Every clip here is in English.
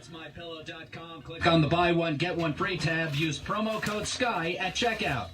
That's mypillow.com. Click on the buy one, get one free tab. Use promo code SKY at checkout.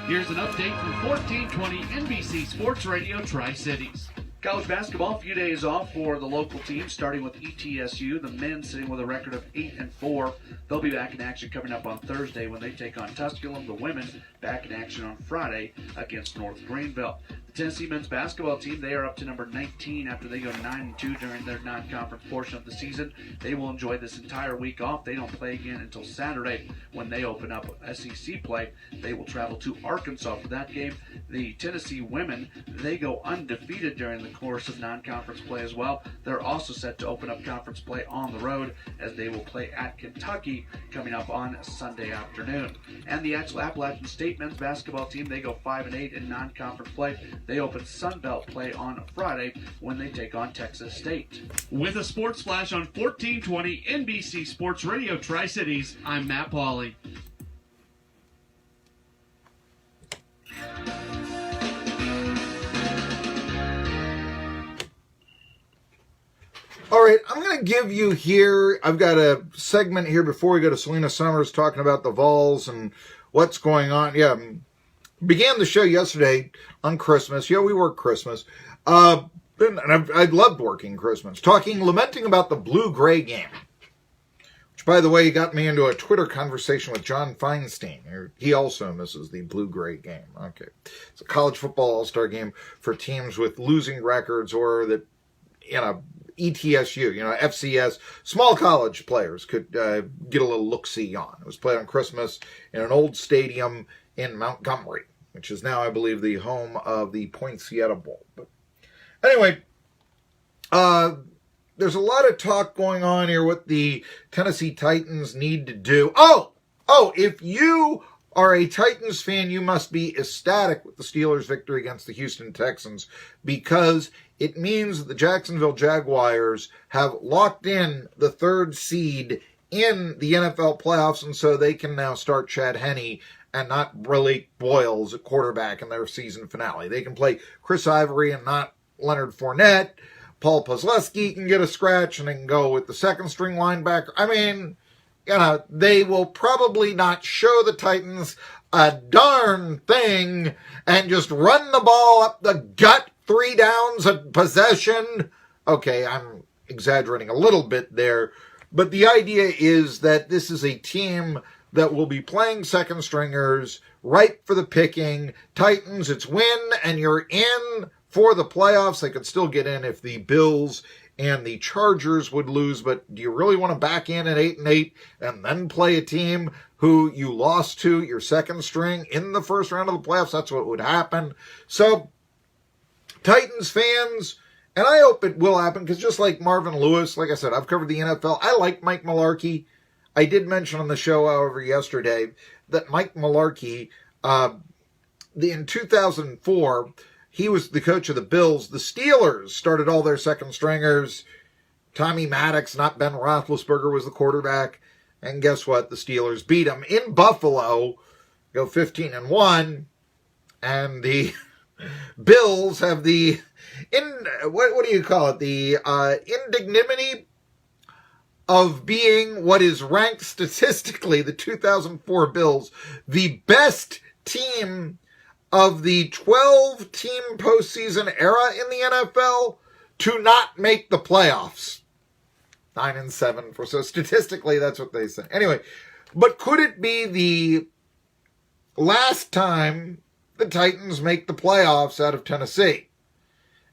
Here's an update from 1420 NBC Sports Radio Tri-Cities. College basketball, a few days off for the local teams, starting with ETSU. The men sitting with a record of 8-4. They'll be back in action coming up on Thursday when they take on Tusculum. The women back in action on Friday against North Greenville. The Tennessee men's basketball team, they are up to number 19 after they go 9-2 during their non-conference portion of the season. They will enjoy this entire week off. They don't play again until Saturday when they open up SEC play. They will travel to Arkansas for that game. The Tennessee women, they go undefeated during the course of non-conference play as well. They're also set to open up conference play on the road as they will play at Kentucky coming up on Sunday afternoon. And the Appalachian State men's basketball team, they go 5-8 in non-conference play. They open Sun Belt play on Friday when they take on Texas State. With a sports flash on 1420 NBC Sports Radio Tri-Cities, I'm Matt Pauley. All right, I'm going to give you here, I've got a segment here before we go to Selena Summers talking about the Vols and what's going on. Yeah, began the show yesterday on Christmas. Yeah, we work Christmas. And I loved working Christmas. Lamenting about the blue-gray game. Which, by the way, got me into a Twitter conversation with John Feinstein. He also misses the blue-gray game. Okay. It's a college football all-star game for teams with losing records or that, ETSU, FCS, small college players could get a little look-see on. It was played on Christmas in an old stadium in Montgomery, which is now, I believe, the home of the Poinsettia Bowl. But anyway, there's a lot of talk going on here what the Tennessee Titans need to do. Oh, if you are a Titans fan, you must be ecstatic with the Steelers' victory against the Houston Texans because it means that the Jacksonville Jaguars have locked in the third seed in the NFL playoffs, and so they can now start Chad Henne and not Blake Boyles at quarterback in their season finale. They can play Chris Ivory and not Leonard Fournette. Paul Posluszky can get a scratch, and they can go with the second-string linebacker. I mean, they will probably not show the Titans a darn thing and just run the ball up the gut, 3 downs at possession. Okay, I'm exaggerating a little bit there, but the idea is that this is a team that will be playing second stringers, ripe for the picking. Titans, it's win, and you're in for the playoffs. They could still get in if the Bills and the Chargers would lose, but do you really want to back in at 8-8 and then play a team who you lost to, your second string, in the first round of the playoffs? That's what would happen. So, Titans fans, and I hope it will happen, because just like Marvin Lewis, like I said, I've covered the NFL. I like Mike Mularkey. I did mention on the show, however, yesterday, that Mike Mularkey, in 2004, he was the coach of the Bills. The Steelers started all their second stringers. Tommy Maddox, not Ben Roethlisberger, was the quarterback. And guess what? The Steelers beat them in Buffalo, go 15-1. And the Bills have the, what do you call it? The indignity of being what is ranked statistically, the 2004 Bills, the best team of the 12-team postseason era in the NFL to not make the playoffs. 9-7. So statistically, that's what they say. Anyway, but could it be the last time the Titans make the playoffs out of Tennessee?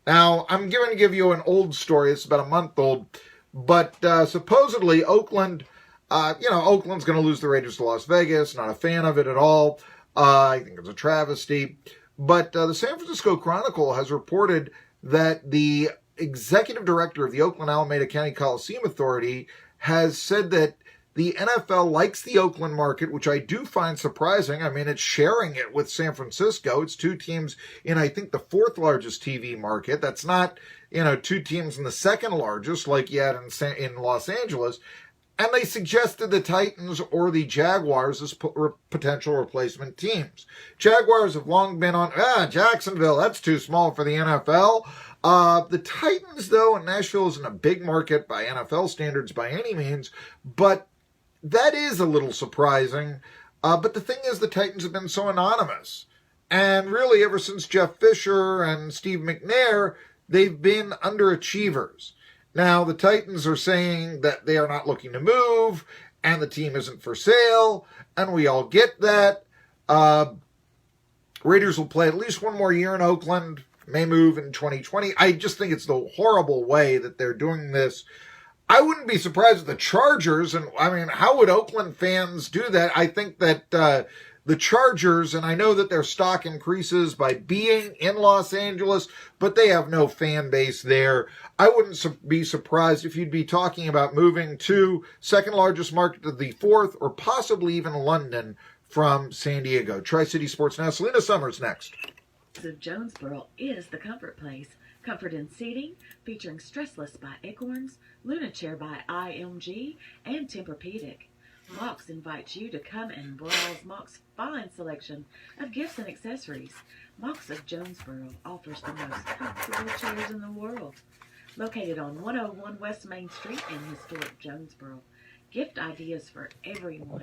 Now, I'm going to give you an old story. It's about a month old. But supposedly, Oakland, Oakland's going to lose the Raiders to Las Vegas. Not a fan of it at all. I think it's a travesty. But the San Francisco Chronicle has reported that the executive director of the Oakland Alameda County Coliseum Authority has said that the NFL likes the Oakland market, which I do find surprising. I mean, it's sharing it with San Francisco. It's 2 teams in, I think, the 4th largest TV market. That's not, 2 teams in the 2nd largest like you had in Los Angeles. And they suggested the Titans or the Jaguars as potential replacement teams. Jaguars have long been on, Jacksonville, that's too small for the NFL. The Titans, though, and Nashville isn't a big market by NFL standards by any means, but that is a little surprising. But the thing is, the Titans have been so anonymous. And really, ever since Jeff Fisher and Steve McNair, they've been underachievers. Now, the Titans are saying that they are not looking to move, and the team isn't for sale, and we all get that. Raiders will play at least one more year in Oakland, may move in 2020. I just think it's the horrible way that they're doing this. I wouldn't be surprised if the Chargers, and I mean, how would Oakland fans do that? I think that the Chargers, and I know that their stock increases by being in Los Angeles, but they have no fan base there. I wouldn't be surprised if you'd be talking about moving to second largest market to the fourth, or possibly even London from San Diego. Tri-City Sports Now. Selena Summers next. Of Jonesboro is the Comfort Place. Comfort in seating, featuring Stressless by Acorns, Luna Chair by IMG, and Tempur-Pedic. Mox invites you to come and browse Mox's fine selection of gifts and accessories. Mox of Jonesboro offers the most comfortable chairs in the world. Located on 101 West Main Street in historic Jonesboro. Gift ideas for everyone.